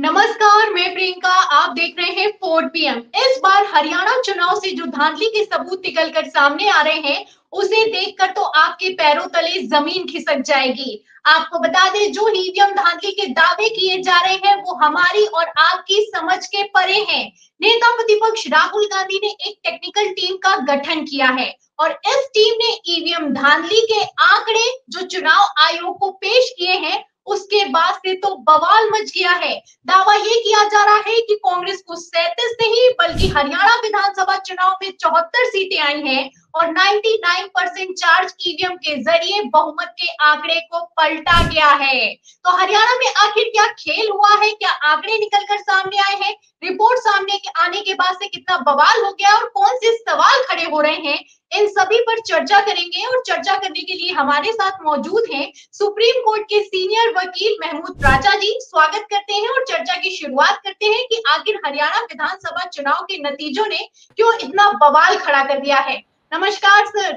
नमस्कार, मैं प्रियंका। आप देख रहे हैं 4 PM। इस बार हरियाणा चुनाव से जो धांधली के सबूत निकलकर सामने आ रहे हैं, उसे देखकर तो आपके पैरों तले जमीन खिसक जाएगी। आपको बता दें, जो ईवीएम धांधली के दावे किए जा रहे हैं, वो हमारी और आपकी समझ के परे हैं। नेता प्रतिपक्ष राहुल गांधी ने एक टेक्निकल टीम का गठन किया है और इस टीम ने ईवीएम धांधली के आंकड़े जो चुनाव आयोग को पेश किए हैं, उसके बाद से तो बवाल मच गया है। दावा ये किया जा रहा है कि कांग्रेस को 37 नहीं बल्कि हरियाणा विधानसभा चुनाव में 74 सीटें आई हैं और 99% चार्ज ईवीएम के जरिए बहुमत के आंकड़े को पलटा गया है। तो हरियाणा में आखिर क्या खेल हुआ है, क्या आंकड़े निकलकर सामने आए हैं, रिपोर्ट सामने आने के बाद से कितना बवाल हो गया और कौन से सवाल खड़े हो रहे हैं, इन सभी पर चर्चा करेंगे। और चर्चा करने के लिए हमारे साथ मौजूद हैं सुप्रीम कोर्ट के सीनियर वकील महमूद राजा जी। स्वागत करते हैं और चर्चा की शुरुआत करते हैं कि आखिर हरियाणा विधानसभा चुनाव के नतीजों ने क्यों इतना बवाल खड़ा कर दिया है। नमस्कार सर।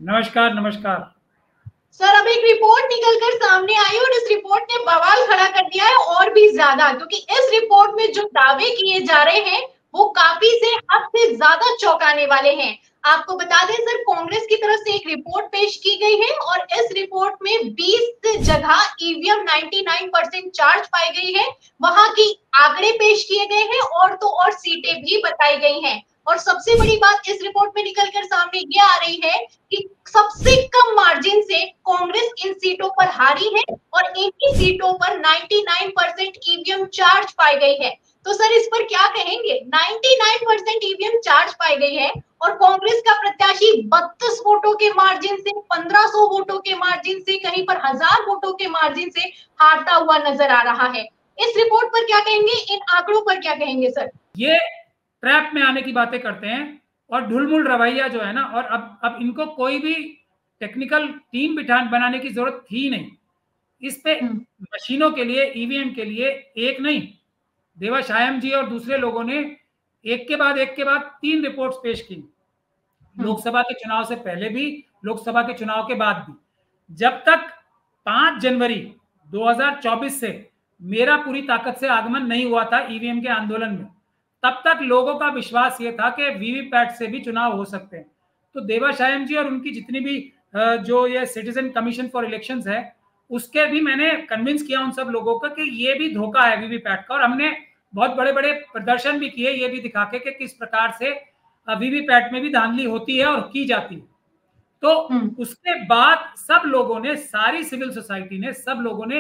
नमस्कार नमस्कार सर, अब एक रिपोर्ट निकलकर सामने आई और इस रिपोर्ट ने बवाल खड़ा कर दिया है और भी ज्यादा, क्योंकि इस रिपोर्ट में जो दावे किए जा रहे हैं वो काफी से हद से ज्यादा चौंकाने वाले हैं। आपको बता दें सर, कांग्रेस की तरफ से एक रिपोर्ट पेश की गई है और इस रिपोर्ट में 20 जगह ईवीएम 99% चार्ज पाई गई है, वहां की आंकड़े पेश किए गए हैं और तो और सीटें भी बताई गई हैं। और सबसे बड़ी बात इस रिपोर्ट में निकलकर सामने ये आ रही है कि सबसे कम मार्जिन से कांग्रेस इन सीटों पर हारी है और इन्हीं सीटों पर 99% ईवीएम चार्ज पाई गई है। तो सर, इस पर क्या कहेंगे? 99% ईवीएम चार्ज पाई गई है और कांग्रेस का प्रत्याशी 32 वोटों के मार्जिन से, 1500 वोटों के मार्जिन से, कहीं पर 1000 वोटों के मार्जिन से हारता हुआ नजर आ रहा है। इस रिपोर्ट पर क्या कहेंगे, इन आंकड़ों पर क्या कहेंगे सर? ये ट्रैप में आने की बातें करते हैं और ढुलमुल रवैया जो है ना, और अब इनको कोई भी टेक्निकल टीम बनाने की जरूरत थी नहीं। इस पे मशीनों के लिए, ईवीएम के लिए एक नहीं, देवाशायम जी और दूसरे लोगों ने एक के बाद 3 रिपोर्ट्स पेश की। लोकसभा के चुनाव से पहले भी, लोकसभा के चुनाव के बाद भी। जब तक 5 जनवरी 2024 से मेरा पूरी ताकत से आगमन नहीं हुआ था ईवीएम के आंदोलन में, तब तक लोगों का विश्वास ये था कि वीवीपैट से भी चुनाव हो सकते हैं। तो देवाशायम जी और उनकी जितनी भी जो ये सिटीजन कमीशन फॉर इलेक्शंस है, उसके भी मैंने कन्विंस किया उन सब लोगों का कि ये भी धोखा है वीवीपैट का। और हमने बहुत बड़े बड़े प्रदर्शन भी किए, ये भी दिखा के कि किस प्रकार से वीवीपैट में भी धांधली होती है और की जाती है। तो उसके बाद सब लोगों ने, सारी सिविल सोसाइटी ने, सब लोगों ने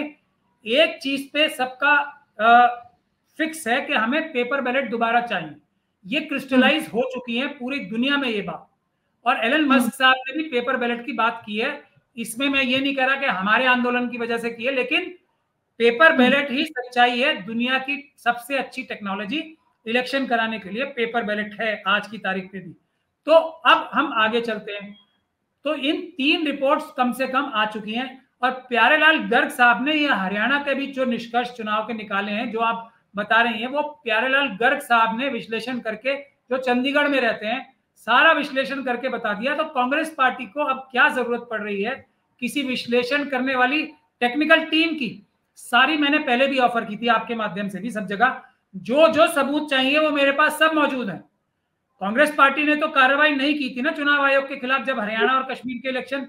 एक चीज पे सबका फिक्स है कि हमें पेपर बैलेट दोबारा चाहिए। ये क्रिस्टलाइज हो चुकी है पूरी दुनिया में ये बात। और एलन मस्क साहब ने भी पेपर बैलेट की बात की है। इसमें मैं ये नहीं कह रहा कि हमारे आंदोलन की वजह से की है, लेकिन पेपर बैलेट ही सच्चाई है। दुनिया की सबसे अच्छी टेक्नोलॉजी इलेक्शन कराने के लिए पेपर बैलेट है आज की तारीख पे भी। तो अब हम आगे चलते हैं। तो इन 3 रिपोर्ट्स कम से कम आ चुकी हैं और प्यारेलाल गर्ग साहब ने ये हरियाणा के भी जो निष्कर्ष चुनाव के निकाले हैं, जो आप बता रही हैं, वो प्यारेलाल गर्ग साहब ने विश्लेषण करके, जो चंडीगढ़ में रहते हैं, सारा विश्लेषण करके बता दिया। तो कांग्रेस पार्टी को अब क्या जरूरत पड़ रही है किसी विश्लेषण करने वाली टेक्निकल टीम की? सारी मैंने पहले भी ऑफर की थी आपके माध्यम से भी, सब जगह जो जो सबूत चाहिए वो मेरे पास सब मौजूद है। कांग्रेस पार्टी ने तो कार्रवाई नहीं की थी ना चुनाव आयोग के खिलाफ जब हरियाणा और कश्मीर के इलेक्शन।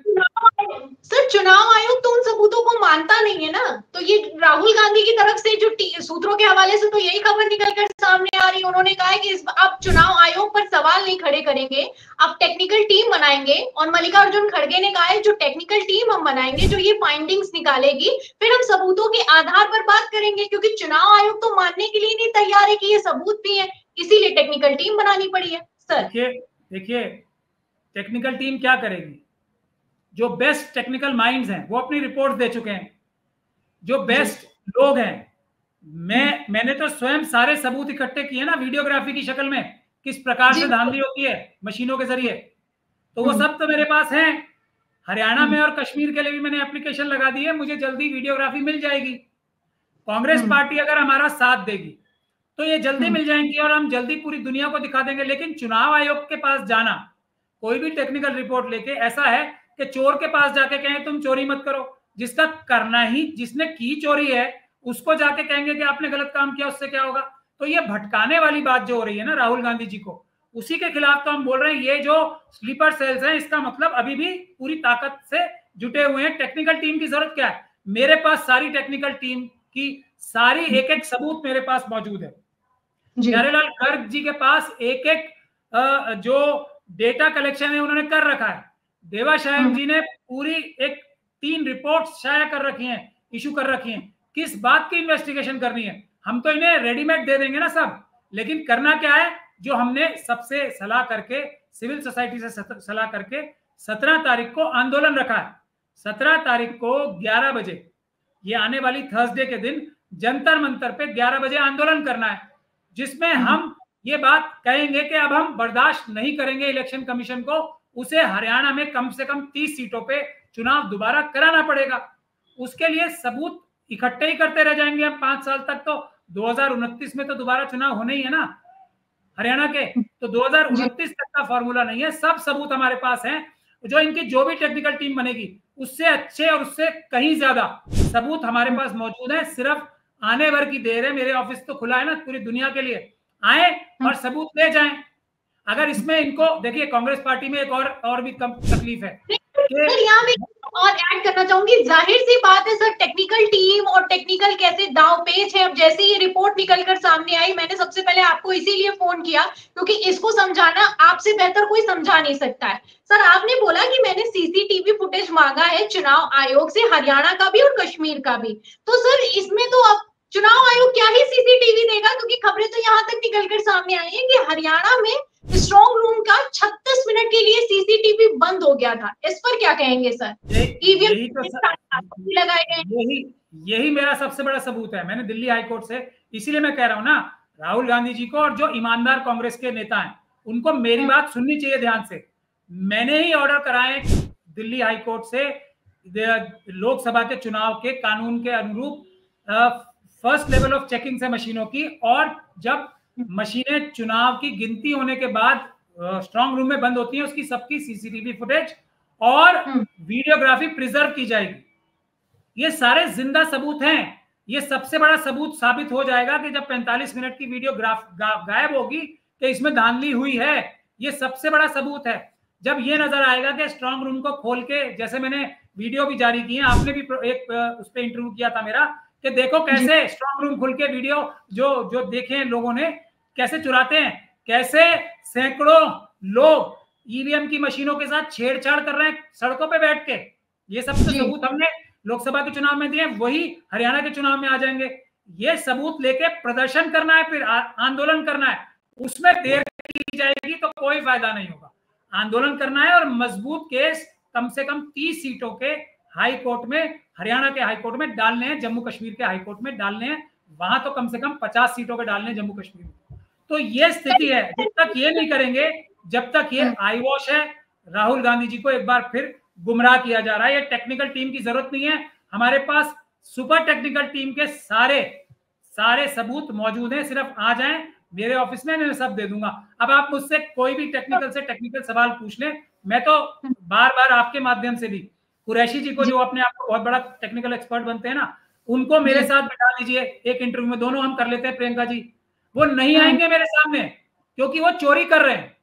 सर, चुनाव आयोग तो उन सबूतों को मानता नहीं है ना। तो ये राहुल गांधी की तरफ से जो सूत्रों के हवाले से तो यही खबर निकलकर सामने आ रही है। उन्होंने कहा है कि अब चुनाव आयोग पर सवाल नहीं खड़े करेंगे, अब टेक्निकल टीम बनाएंगे। और मल्लिकार्जुन खड़गे ने कहा है जो टेक्निकल टीम हम बनाएंगे, जो ये फाइंडिंग्स निकालेगी, फिर हम सबूतों के आधार पर बात करेंगे। क्योंकि चुनाव आयोग तो मानने के लिए नहीं तैयार है कि ये सबूत भी है, इसीलिए टेक्निकल टीम बनानी पड़ी है। सर देखिए टेक्निकल टीम क्या करेगी? जो बेस्ट टेक्निकल माइंड्स हैं वो अपनी रिपोर्ट दे चुके हैं। जो बेस्ट लोग हैं, मैंने तो स्वयं सारे सबूत इकट्ठे किए ना वीडियोग्राफी की शक्ल में, किस प्रकार से धांधली होती है मशीनों के जरिए। तो वो सब तो मेरे पास हैं। हरियाणा में और कश्मीर के लिए भी मैंने एप्लीकेशन लगा दी है, मुझे जल्दी वीडियोग्राफी मिल जाएगी। कांग्रेस पार्टी अगर हमारा साथ देगी तो ये जल्दी मिल जाएंगी और हम जल्दी पूरी दुनिया को दिखा देंगे। लेकिन चुनाव आयोग के पास जाना, कोई भी टेक्निकल रिपोर्ट लेके, ऐसा है कि चोर के पास जाके कहें तुम चोरी मत करो। जिसका करना ही, जिसने की चोरी है उसको जाके कहेंगे कि आपने गलत काम किया, उससे क्या होगा? तो ये भटकाने वाली बात जो हो रही है ना राहुल गांधी जी को, उसी के खिलाफ तो हम बोल रहे हैं। ये जो स्लीपर सेल्स हैं, इसका मतलब अभी भी पूरी ताकत से जुटे हुए हैं। टेक्निकल टीम की जरूरत क्या है? मेरे पास सारी टेक्निकल टीम की सारी एक एक सबूत मेरे पास मौजूद है। प्यारेलाल गर्ग जी के पास एक एक जो डेटा कलेक्शन है उन्होंने कर रखा है। देवाशायन जी ने पूरी एक 3 रिपोर्ट शाया कर रखी हैं, इशू कर रखी हैं। किस बात की इन्वेस्टिगेशन करनी है? हम तो इन्हें रेडीमेड दे देंगे ना सब, लेकिन करना क्या है? जो हमने सबसे सलाह करके, सिविल सोसाइटी से सलाह करके 17 तारीख को आंदोलन रखा है। 17 तारीख को 11 बजे, ये आने वाली थर्सडे के दिन जंतर मंतर पे 11 बजे आंदोलन करना है, जिसमें हम ये बात कहेंगे कि अब हम बर्दाश्त नहीं करेंगे इलेक्शन कमीशन को, उसे हरियाणा में कम से कम 30 सीटों पे चुनाव दोबारा कराना पड़ेगा। उसके लिए सबूत इकट्ठे ही करते रह जाएंगे हम 5 साल तक। तो 2029 में तो दोबारा चुनाव होने ही है ना हरियाणा के, तो 2029 तक का फॉर्मूला नहीं है। सब सबूत हमारे पास हैं। जो इनकी जो भी टेक्निकल टीम बनेगी उससे अच्छे और उससे कहीं ज्यादा सबूत हमारे पास मौजूद है। सिर्फ आने भर की देर है। मेरे ऑफिस तो खुला है ना पूरी दुनिया के लिए, आए और सबूत ले जाएं। अगर इसमें इनको देखिए, कांग्रेस पार्टी में एक और भी कम तकलीफ है। यहाँ में और ऐड करना चाहूंगी, जाहिर सी बात है सर, टेक्निकल टीम और टेक्निकल कैसे दाव पेच है। अब जैसे ये रिपोर्ट निकलकर सामने आई, मैंने सबसे पहले आपको इसीलिए फोन किया क्योंकि इसको समझाना आपसे बेहतर कोई समझा नहीं सकता है। सर, आपने बोला कि मैंने सीसीटीवी फुटेज मांगा है चुनाव आयोग से, हरियाणा का भी और कश्मीर का भी। तो सर इसमें तो अब चुनाव आयोग क्या ही सीसीटीवी देगा, क्योंकि खबरें तो यहाँ तक निकलकर सामने आई है कि हरियाणा में स्ट्रॉन्ग रूम का 36 मिनट के लिए सीसीटीवी बंद हो गया था। इस पर क्या कहेंगे सर? यही मेरा सबसे बड़ा सबूत है। मैंने दिल्ली हाईकोर्ट से, इसीलिए मैं कह रहा हूं ना, राहुल गांधी जी को और जो ईमानदार कांग्रेस के नेता हैं उनको मेरी बात सुननी चाहिए ध्यान से। मैंने ही ऑर्डर कराए दिल्ली हाईकोर्ट से लोकसभा के चुनाव के कानून के अनुरूप फर्स्ट लेवल ऑफ चेकिंग से मशीनों की, और जब मशीनें चुनाव की गिनती होने के बाद स्ट्रांग रूम में बंद होती हैं, उसकी सबकी सीसीटीवी फुटेज और वीडियोग्राफी प्रिजर्व की जाएगी। ये सारे जिंदा सबूत हैं। ये सबसे बड़ा सबूत साबित हो जाएगा कि जब 45 मिनट की वीडियो गायब होगी कि इसमें धांधली हुई है। ये सबसे बड़ा सबूत है। जब ये नजर आएगा कि स्ट्रांग रूम को खोल के, जैसे मैंने वीडियो भी जारी की है, आपने भी एक उस पर इंटरव्यू किया था मेरा, कि देखो कैसे स्ट्रांग रूम खुल के वीडियो जो देखे लोगों ने कैसे चुराते हैं, कैसे सैकड़ों लोग ईवीएम की मशीनों के साथ छेड़छाड़ कर रहे हैं सड़कों पे बैठ के। ये सब सबूत हमने लोकसभा के चुनाव में दिए, वही हरियाणा के चुनाव में आ जाएंगे। ये सबूत लेके प्रदर्शन करना है, फिर आंदोलन करना है। उसमें देर की जाएगी तो कोई फायदा नहीं होगा। आंदोलन करना है और मजबूत केस कम से कम 30 सीटों के हाई कोर्ट में, हरियाणा के हाई कोर्ट में डालने हैं, जम्मू कश्मीर के हाई कोर्ट में डालने हैं। वहां तो कम से कम 50 सीटों के डालने हैं जम्मू कश्मीर में। तो ये स्थिति है। जब तक ये नहीं करेंगे, जब तक ये आई वॉश है, राहुल गांधी जी को एक बार फिर गुमराह किया जा रहा है। ये टेक्निकल टीम की जरूरत नहीं है। हमारे पास सुपर टेक्निकल टीम के सारे सबूत मौजूद हैं। सिर्फ आ जाएं मेरे ऑफिस में, मैं सब दे दूंगा। अब आप मुझसे कोई भी टेक्निकल सवाल पूछ लें। मैं तो बार बार आपके माध्यम से भी कुरैशी जी को, जो अपने आप को बहुत बड़ा टेक्निकल एक्सपर्ट बनते हैं ना, उनको मेरे साथ बिठा लीजिए एक इंटरव्यू में, दोनों हम कर लेते हैं। प्रियंका जी वो नहीं आएंगे मेरे सामने क्योंकि वो चोरी कर रहे हैं।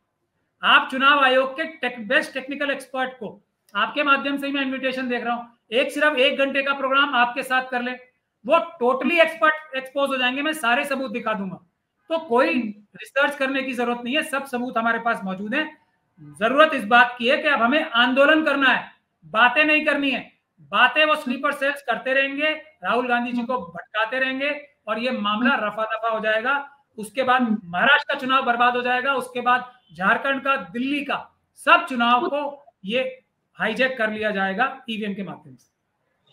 आप चुनाव आयोग के बेस्ट टेक्निकल एक्सपर्ट को आपके माध्यम से ही मैं इन्विटेशन देख रहा हूं, सिर्फ 1 घंटे का प्रोग्राम आपके साथ कर ले, वो टोटली एक्सपोज हो जाएंगे। मैं सारे सबूत दिखा दूंगा। तो कोई रिसर्च करने की जरूरत नहीं है, सब सबूत हमारे पास मौजूद है। जरूरत इस बात की है कि अब हमें आंदोलन करना है, बातें नहीं करनी है। बातें वो स्लीपर सेल्स करते रहेंगे, राहुल गांधी जी को भटकाते रहेंगे और ये मामला रफा दफा हो जाएगा। उसके बाद महाराष्ट्र का चुनाव बर्बाद हो जाएगा। उसके बाद झारखंड का, दिल्ली का, सब चुनाव को ये हाईजैक कर लिया जाएगा ईवीएम के माध्यम से।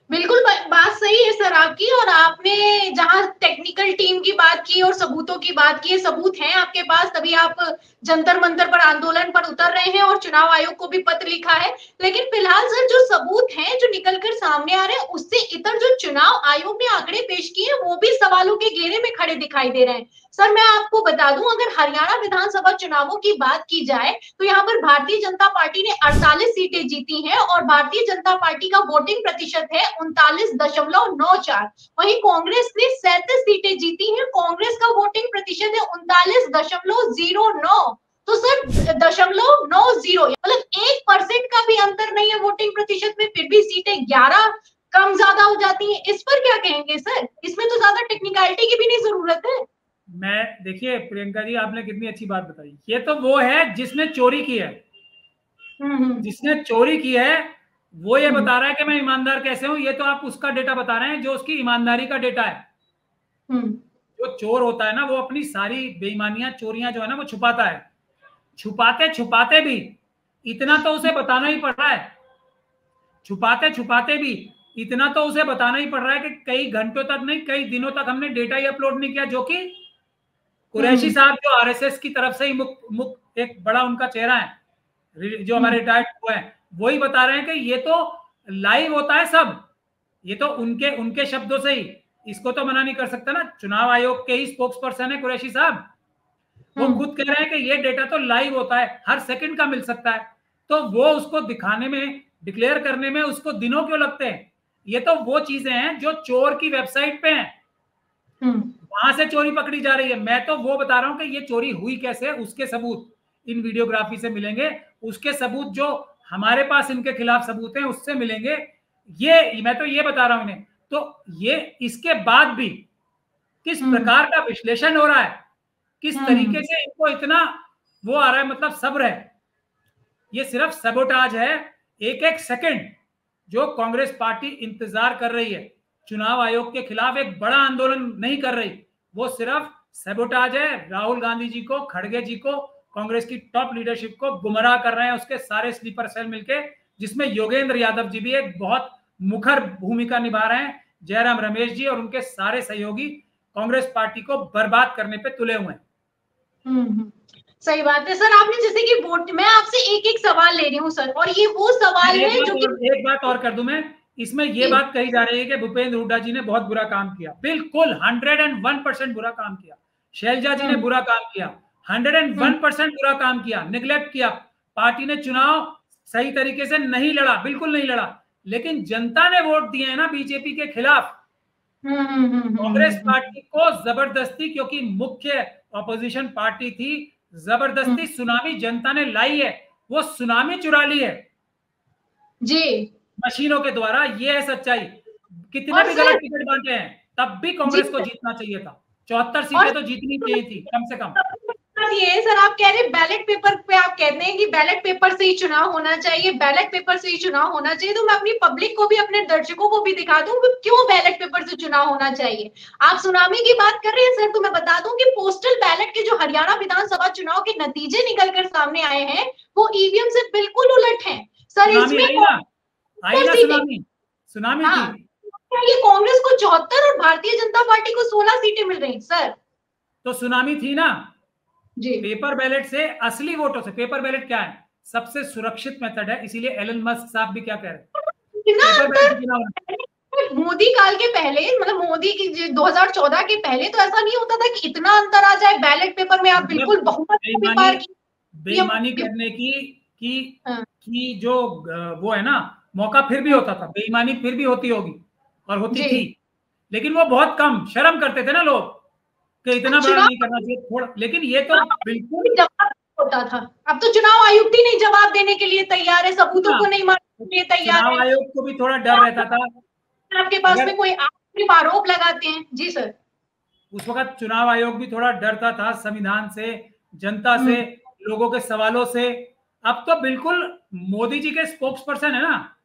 बिल्कुल बात सही है सर आपकी। और आपने जहां टेक्निकल टीम की बात की और सबूतों की बात की, सबूत हैं आपके पास, तभी आप जंतर मंतर पर आंदोलन पर उतर रहे हैं और चुनाव आयोग को भी पत्र लिखा है। लेकिन फिलहाल सर जो सबूत हैं जो निकलकर सामने आ रहे हैं, उससे इतर जो चुनाव आयोग ने आंकड़े पेश किए हैं वो भी सवालों के घेरे में खड़े दिखाई दे रहे हैं। सर मैं आपको बता दूं, अगर हरियाणा विधानसभा चुनावों की बात की जाए तो यहाँ पर भारतीय जनता पार्टी ने 48 सीटें जीती हैं और भारतीय जनता पार्टी का वोटिंग प्रतिशत है 39.94। वहीं कांग्रेस ने 37 सीटें जीती हैं, कांग्रेस का वोटिंग प्रतिशत है 39.09। तो सर 0.90, मतलब 1% का भी अंतर नहीं है वोटिंग प्रतिशत में, फिर भी सीटें 11 कम ज्यादा हो जाती हैं। इस पर क्या कहेंगे सर? इसमें तो ज्यादा टेक्निकलिटी की भी नहीं जरूरत है। मैं देखिए प्रियंका जी, आपने कितनी अच्छी बात बताई। ये तो वो है जिसने चोरी की है, जिसने चोरी की है वो ये बता रहा है कि मैं ईमानदार कैसे हूं। ये तो आप उसका डेटा बता रहे हैं जो उसकी ईमानदारी का डेटा है। जो चोर होता है ना, वो अपनी सारी बेईमानियां, चोरियां जो है ना, वो छुपाता है। छुपाते छुपाते भी इतना तो उसे बताना ही पड़ रहा है, छुपाते छुपाते भी इतना तो उसे बताना ही पड़ रहा है कि कई घंटों तक नहीं, कई दिनों तक हमने डेटा ही अपलोड नहीं किया, जो कि कुरैशी साहब जो आरएसएस की तरफ से ही मुख्य एक बड़ा उनका चेहरा है, जो हमारे रिटायर्ड हुए हैं, वही बता रहे हैं कि ये तो लाइव होता है सब। ये तो उनके उनके शब्दों से ही, इसको तो मना नहीं कर सकता ना। चुनाव आयोग के ही स्पोक्स पर्सन है कुरैशी साहब, वो खुद कह रहे हैं कि ये डेटा तो लाइव होता है, हर सेकंड का मिल सकता है। तो वो उसको दिखाने में, डिक्लेयर करने में उसको दिनों क्यों लगते हैं? ये तो वो चीजें हैं जो चोर की वेबसाइट पे हैं, वहां से चोरी पकड़ी जा रही है। मैं तो वो बता रहा हूं कि ये चोरी हुई कैसे, उसके सबूत इन वीडियोग्राफी से मिलेंगे, उसके सबूत जो हमारे पास इनके खिलाफ सबूत हैं उससे मिलेंगे। ये मैं तो ये बता रहा हूं इन्हें। तो ये इसके बाद भी किस प्रकार का विश्लेषण हो रहा है, किस तरीके से इनको इतना वो आ रहा है, मतलब सब्र है। ये सिर्फ सबोटाज है। एक एक सेकंड जो कांग्रेस पार्टी इंतजार कर रही है, चुनाव आयोग के खिलाफ एक बड़ा आंदोलन नहीं कर रही, वो सिर्फ सबोटाज है। राहुल गांधी जी को, खड़गे जी को, कांग्रेस की टॉप लीडरशिप को गुमराह कर रहे हैं उसके सारे स्लीपर सेल मिलके, जिसमें योगेंद्र यादव जी भी एक बहुत मुखर भूमिका निभा रहे हैं। जयराम रमेश जी और उनके सारे सहयोगी कांग्रेस पार्टी को बर्बाद करने पे तुले हुए हैं। सही बात है सर। आपने जैसे कि वोट, मैं आपसे एक एक सवाल ले रही हूँ सर, और ये वो सवाल है जो एक बात और कर दूं मैं इसमें, ये बात कही जा रही है कि भूपेंद्र हुड्डा जी ने बहुत बुरा काम किया। बिल्कुल 101% बुरा काम किया। शैलजा जी ने बुरा काम किया, 101% बुरा काम किया, निगलेक्ट किया। पार्टी ने चुनाव सही तरीके से नहीं लड़ा, बिल्कुल नहीं लड़ा, लेकिन जनता ने वोट दिए हैं ना बीजेपी के खिलाफ। कांग्रेस पार्टी को जबरदस्ती, क्योंकि मुख्य ऑपोजिशन पार्टी थी, जबरदस्ती सुनामी जनता ने लाई है। वो सुनामी चुरा ली है जी मशीनों के द्वारा। ये है सच्चाई। कितने भी गलत टिकट बांटे हैं तब भी कांग्रेस को जीतना चाहिए था। 74 सीटें तो जीतनी चाहिए थी कम से कम। ये सर आप कह रहे हैं बैलेट पेपर पे, आप कहते हैं कि बैलेट पेपर से ही चुनाव होना चाहिए, बैलेट पेपर से ही चुनाव होना चाहिए। तो मैं अपनी पब्लिक को भी, अपने दर्शकों को भी दिखा दूं कि क्यों बैलेट पेपर से चुनाव होना चाहिए। आप सुनामी की बात कर रहे हैं सर, तो मैं बता दूं कि पोस्टल बैलेट के जो हरियाणा विधानसभा चुनाव के नतीजे निकलकर सामने आए हैं वो ईवीएम से बिल्कुल उलट है सर। इसमें सुनामी थी। ये कांग्रेस को 74 और भारतीय जनता पार्टी को 16 सीटें मिल रही सर। तो सुनामी थी ना जी। पेपर बैलेट से, असली वोटों से। पेपर बैलेट क्या है? सबसे सुरक्षित मेथड है, इसीलिए एलन मस्क साहब भी क्या कह रहे हैं, मोदी काल के पहले, मतलब मोदी की 2014 के पहले तो ऐसा नहीं होता था कि इतना अंतर आ जाए बैलेट पेपर में। आप बिल्कुल बहुमत बेईमानी करने की जो वो है ना मौका फिर भी होता था, बेईमानी फिर भी होती होगी और होती थी, लेकिन वो बहुत कम, शर्म करते थे ना लोग कि इतना बड़ा नहीं करना चाहिए थोड़ा। लेकिन ये तो बिल्कुल जवाब होता था। अब तो चुनाव आयुक्त ही नहीं जवाब देने के लिए तैयार है, सबूतों को नहीं मानने के लिए तैयार है। चुनाव आयोग को भी थोड़ा डर रहता था आपके पास में कोई आरोप लगाते हैं। जी सर। उस वक्त चुनाव आयोग भी थोड़ा डरता था संविधान से, जनता से, लोगों के सवालों से। अब तो बिल्कुल मोदी जी के स्पोक्स पर्सन है ना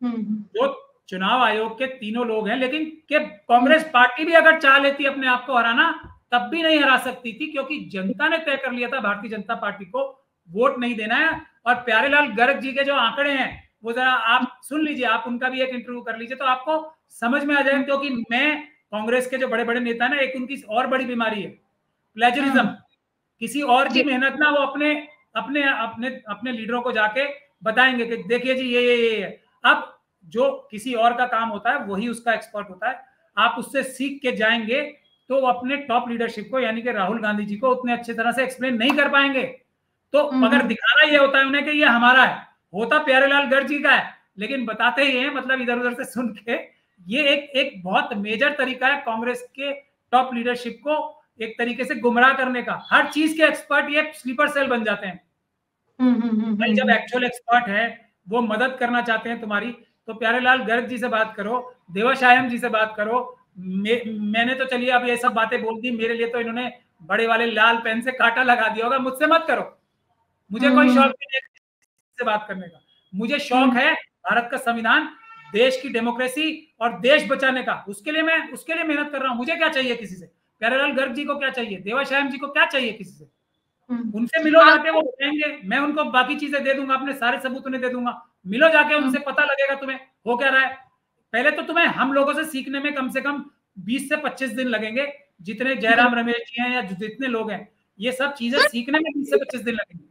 जो चुनाव आयोग के तीनों लोग हैं, लेकिन के कांग्रेस पार्टी भी अगर चाह लेती अपने आप को हराना तब भी नहीं हरा सकती थी, क्योंकि जनता ने तय कर लिया था भारतीय जनता पार्टी को वोट नहीं देना है। और प्यारेलाल गर्ग जी के जो आंकड़े हैं वो जरा आप सुन लीजिए, आप उनका भी एक इंटरव्यू कर लीजिए तो आपको समझ में आ जाएगा। क्योंकि मैं कांग्रेस के जो बड़े बड़े नेता ना, एक उनकी और बड़ी बीमारी है प्लेजरिज्म। किसी और की मेहनत ना वो अपने अपने अपने अपने लीडरों को जाके बताएंगे कि देखिए जी ये अब जो किसी और का काम होता है वही उसका एक्सपर्ट होता है। आप उससे सीख के जाएंगे तो वो अपने टॉप लीडरशिप को यानी कि राहुल गांधी जी को उतने अच्छे तरह से एक्सप्लेन नहीं कर पाएंगे। तो मगर दिखाना ये होता है उन्हें कि ये हमारा है, होता प्यारेलाल गर्ग जी का है, लेकिन बताते ही हैं मतलब इधर उधर से सुन के। ये एक बहुत मेजर तरीका है कांग्रेस के टॉप लीडरशिप को एक तरीके से गुमराह करने का। हर चीज के एक्सपर्ट ये स्लीपर सेल बन जाते हैं। भाई जब एक्चुअल एक्सपर्ट है वो मदद करना चाहते हैं तुम्हारी, तो प्यारेलाल गर्ग जी से बात करो, देवाशायम जी से बात करो। मैंने तो चलिए अब ये सब बातें बोल दी, मेरे लिए तो इन्होंने बड़े वाले लाल पेन से कांटा लगा दिया होगा। मुझसे मत करो, मुझे कोई शौक नहीं है से बात करने का। मुझे शौक है भारत का संविधान, देश की डेमोक्रेसी और देश बचाने का। उसके लिए मेहनत कर रहा हूं। मुझे क्या चाहिए किसी से? प्यारेलाल गर्ग जी को क्या चाहिए? देवाशायम जी को क्या चाहिए किसी से? उनसे मिलो जाके, वो बताएंगे, मैं उनको बाकी चीजें दे दूंगा, अपने सारे सबूत उन्हें दे दूंगा। मिलो जाके उनसे, पता लगेगा तुम्हें हो क्या रहा है। पहले तो तुम्हें हम लोगों से सीखने में कम से कम 20 से 25 दिन लगेंगे, जितने जयराम रमेश जी हैं या जितने लोग हैं, ये सब चीजें सीखने में 20 से 25 दिन लगेंगे।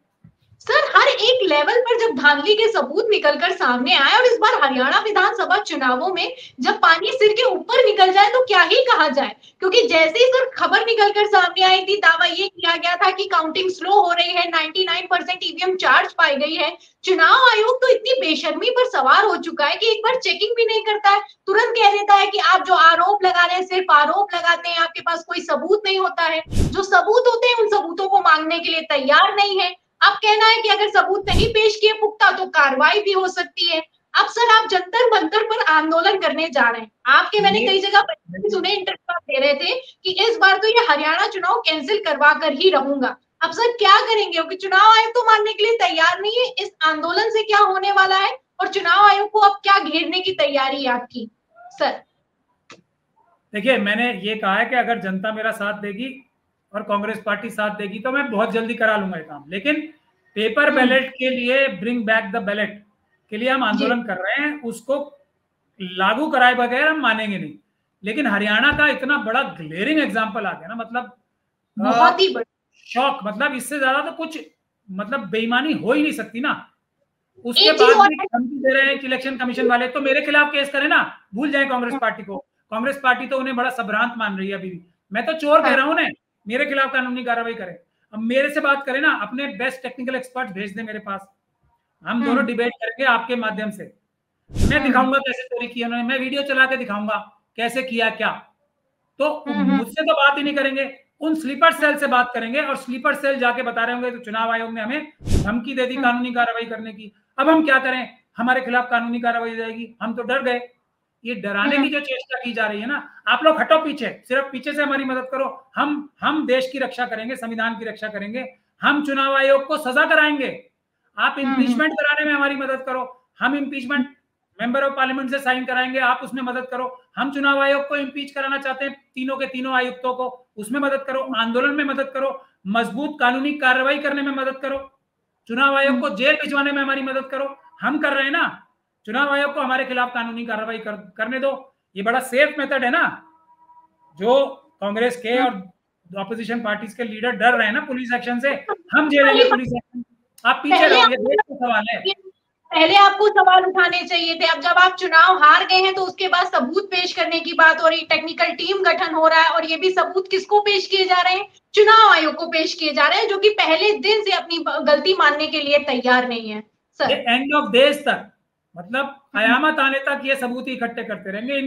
सर हर एक लेवल पर जब धांधली के सबूत निकलकर सामने आए, और इस बार हरियाणा विधानसभा चुनावों में जब पानी सिर के ऊपर निकल जाए तो क्या ही कहा जाए, क्योंकि जैसे ही सर खबर निकलकर सामने आई थी, दावा ये किया गया था कि काउंटिंग स्लो हो रही है, 99% ईवीएम चार्ज पाई गई है। चुनाव आयोग तो इतनी बेशर्मी पर सवार हो चुका है कि एक बार चेकिंग भी नहीं करता है, तुरंत कह देता है कि आप जो आरोप लगा रहे हैं सिर्फ आरोप लगाते हैं, आपके पास कोई सबूत नहीं होता है। जो सबूत होते हैं उन सबूतों को मांगने के लिए तैयार नहीं है। अब कहना है कि अगर सबूत नहीं पेश किए पुख्ता तो कार्रवाई भी हो सकती है। अब सर आप जंतर मंतर पर आंदोलन करने जा रहे हैं। आपके मैंने कई जगह सुने, इंटरव्यू दे रहे थे कि इस बार तो ये हरियाणा चुनाव कैंसिल करवा कर ही रहूंगा। अब सर क्या करेंगे, क्योंकि चुनाव आयोग तो मानने के लिए तैयार नहीं है। इस आंदोलन से क्या होने वाला है और चुनाव आयोग को अब क्या घेरने की तैयारी है आपकी? सर देखिए, मैंने ये कहा है कि अगर जनता मेरा साथ देगी और कांग्रेस पार्टी साथ देगी तो मैं बहुत जल्दी करा लूंगा ये काम। लेकिन पेपर बैलेट के लिए, ब्रिंग बैक द बैलेट के लिए हम आंदोलन कर रहे हैं, उसको लागू कराए बगैर हम मानेंगे नहीं। लेकिन हरियाणा का इतना बड़ा ग्लेयरिंग एग्जांपल आ गया ना, मतलब बहुत ही बड़ा शौक, मतलब इससे ज्यादा तो कुछ मतलब बेईमानी हो ही नहीं सकती ना। उसके बाद भी धमकी दे रहे हैं इलेक्शन कमीशन वाले, तो मेरे खिलाफ केस करें ना, भूल जाए कांग्रेस पार्टी को। कांग्रेस पार्टी तो उन्हें बड़ा सभ्रांत मान रही है अभी भी। मैं तो चोर कह रहा हूं, उन्हें मेरे खिलाफ कानूनी कार्रवाई करें। अब मेरे से बात करें ना, अपने बेस्ट टेक्निकल एक्सपर्ट भेज दे मेरे पास, हम दोनों डिबेट करेंगे आपके माध्यम से। मैं दिखाऊंगा कैसे चोरी की उन्होंने, मैं वीडियो चला के दिखाऊंगा कैसे किया क्या। तो मुझसे तो बात ही नहीं करेंगे, उन स्लीपर सेल से बात करेंगे, और स्लीपर सेल जाके बता रहे होंगे तो चुनाव आयोग ने हमें धमकी दे दी कानूनी कार्रवाई करने की। अब हम क्या करें, हमारे खिलाफ कानूनी कार्रवाई हो जाएगी, हम तो डर गए। ये डराने की जो चेष्टा की जा रही है ना, आप लोग हटो पीछे, सिर्फ पीछे से हमारी मदद करो। हम देश की रक्षा करेंगे, संविधान की रक्षा करेंगे, हम चुनाव आयोग को सजा कराएंगे। आप इम्पीचमेंट कराने में हमारी मदद करो, हम इम्पीचमेंट मेंबर ऑफ पार्लियामेंट से साइन कराएंगे, आप उसमें मदद करो। हम चुनाव आयोग को इम्पीच कराना चाहते हैं, तीनों के तीनों आयुक्तों को, उसमें मदद करो, आंदोलन में मदद करो, मजबूत कानूनी कार्रवाई करने में मदद करो, चुनाव आयोग को जेल भिजवाने में हमारी मदद करो। हम कर रहे हैं ना, चुनाव आयोग को हमारे खिलाफ कानूनी कार्रवाई करने दो। ये बड़ा सेफ मेथड है ना, जो कांग्रेस के और ऑपोजिशन पार्टीज के लीडर डर रहे हैं ना पुलिस एक्शन से, हम झेलेंगे पुलिस एक्शन। आप पीछे रहो, ये देश का सवाल है। पहले आपको सवाल उठाने चाहिए थे। अब जब आप चुनाव हार गए हैं तो उसके बाद सबूत पेश करने की बात हो रही, टेक्निकल टीम गठन हो रहा है, और ये भी सबूत किसको पेश किए जा रहे हैं? चुनाव आयोग को पेश किए जा रहे हैं, जो कि पहले दिन से अपनी गलती मानने के लिए तैयार नहीं है। सर एंड ऑफ डेज तक, मतलब कयामत आने तक ये सबूत इकट्ठे करते रहेंगे।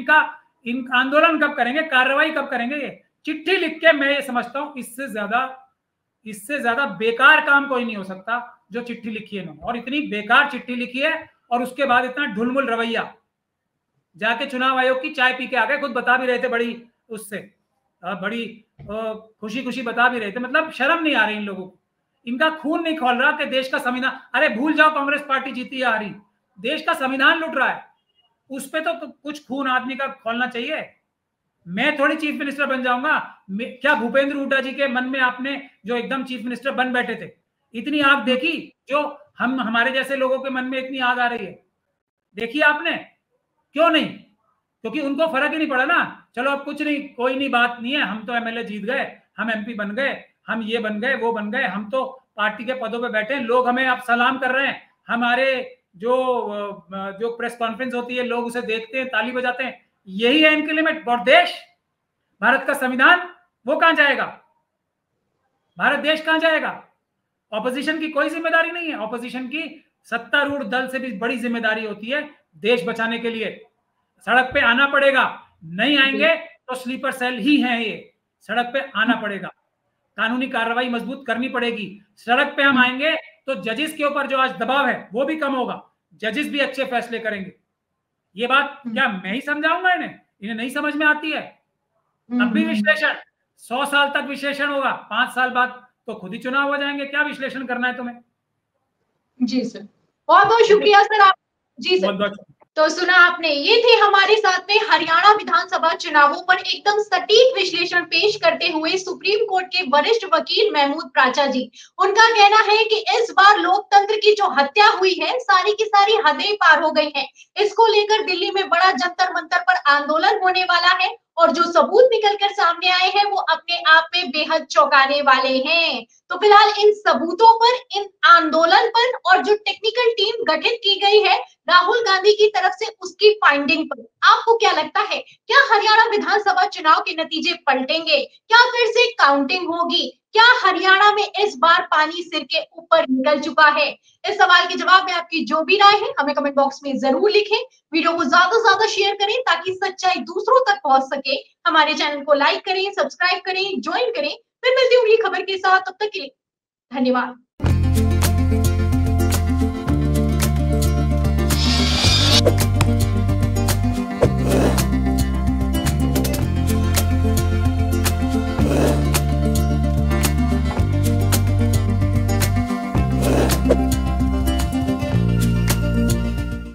इन आंदोलन कब करेंगे, कार्रवाई कब करेंगे? ये चिट्ठी लिख के, मैं ये समझता हूं इससे ज्यादा बेकार काम कोई नहीं हो सकता जो चिट्ठी लिखी है। और इतनी बेकार चिट्ठी लिखी है, और उसके बाद इतना ढुलमुल रवैया। जाके चुनाव आयोग की चाय पी के आ गए, खुद बता भी रहे थे, बड़ी खुशी खुशी बता भी रहे थे। मतलब शर्म नहीं आ रही इन लोगों को, इनका खून नहीं खोल रहा कि देश का संविधान, अरे भूल जाओ कांग्रेस पार्टी जीती या हारी, देश का संविधान लुट रहा है, उस पे तो कुछ खून आदमी का खोलना चाहिए। मैं थोड़ी चीफ मिनिस्टर बन जाऊंगा। क्या भूपेंद्र हुड्डा जी के मन में आपने जो एकदम चीफ मिनिस्टर बन बैठे थे, इतनी आग देखी जो हमारे जैसे लोगों के मन में इतनी आग आ रही है? देखिए आपने, क्यों नहीं? क्योंकि उनको फर्क ही नहीं पड़ा ना। चलो अब कुछ नहीं, कोई नहीं, बात नहीं है, हम तो एमएलए जीत गए, हम एमपी बन गए, हम ये बन गए, वो बन गए, हम तो पार्टी के पदों पे बैठे हैं, लोग हमें अब सलाम कर रहे हैं, हमारे जो प्रेस कॉन्फ्रेंस होती है लोग उसे देखते हैं, ताली बजाते हैं। यही है इनके लिमिट। और देश, भारत का संविधान, वो कहां जाएगा? भारत देश कहां जाएगा? ऑपोजिशन की कोई जिम्मेदारी नहीं है। ऑपोजिशन की सत्तारूढ़ दल से भी बड़ी जिम्मेदारी होती है देश बचाने के लिए। सड़क पे आना पड़ेगा, नहीं आएंगे तो स्लीपर सेल ही है ये। सड़क पे आना पड़ेगा, कानूनी कार्रवाई मजबूत करनी पड़ेगी। सड़क पे हम आएंगे तो जजेस के ऊपर जो आज दबाव है वो भी कम होगा, जजेस भी अच्छे फैसले करेंगे। ये बात क्या मैं ही समझाऊंगा इन्हें नहीं समझ में आती है? अब भी विश्लेषण 100 साल तक विश्लेषण होगा, 5 साल बाद तो खुद ही चुनाव हो जाएंगे। क्या विश्लेषण करना है तुम्हें? जी सर, बहुत बहुत शुक्रिया सर आप। जी सर, बहुत तो सुना आपने, ये थे हमारे साथ में हरियाणा विधानसभा चुनावों पर एकदम सटीक विश्लेषण पेश करते हुए सुप्रीम कोर्ट के वरिष्ठ वकील महमूद प्राचा जी। उनका कहना है कि इस बार लोकतंत्र की जो हत्या हुई है, सारी की सारी हदें पार हो गई हैं। इसको लेकर दिल्ली में बड़ा जंतर मंतर पर आंदोलन होने वाला है और जो सबूत निकलकर सामने आए हैं वो अपने आप में बेहद चौंकाने वाले हैं। तो फिलहाल इन सबूतों पर, इन आंदोलन पर और जो टेक्निकल टीम गठित की गई है राहुल गांधी की तरफ से, उसकी फाइंडिंग पर आपको क्या लगता है? क्या हरियाणा विधानसभा चुनाव के नतीजे पलटेंगे? क्या फिर से काउंटिंग होगी? क्या हरियाणा में इस बार पानी सिर के ऊपर निकल चुका है? इस सवाल के जवाब में आपकी जो भी राय है हमें कमेंट बॉक्स में जरूर लिखें। वीडियो को ज्यादा से ज्यादा शेयर करें ताकि सच्चाई दूसरों तक पहुंच सके। हमारे चैनल को लाइक करें, सब्सक्राइब करें, ज्वाइन करें। फिर मिलती हूँ अगली खबर के साथ, तब तक के लिए धन्यवाद।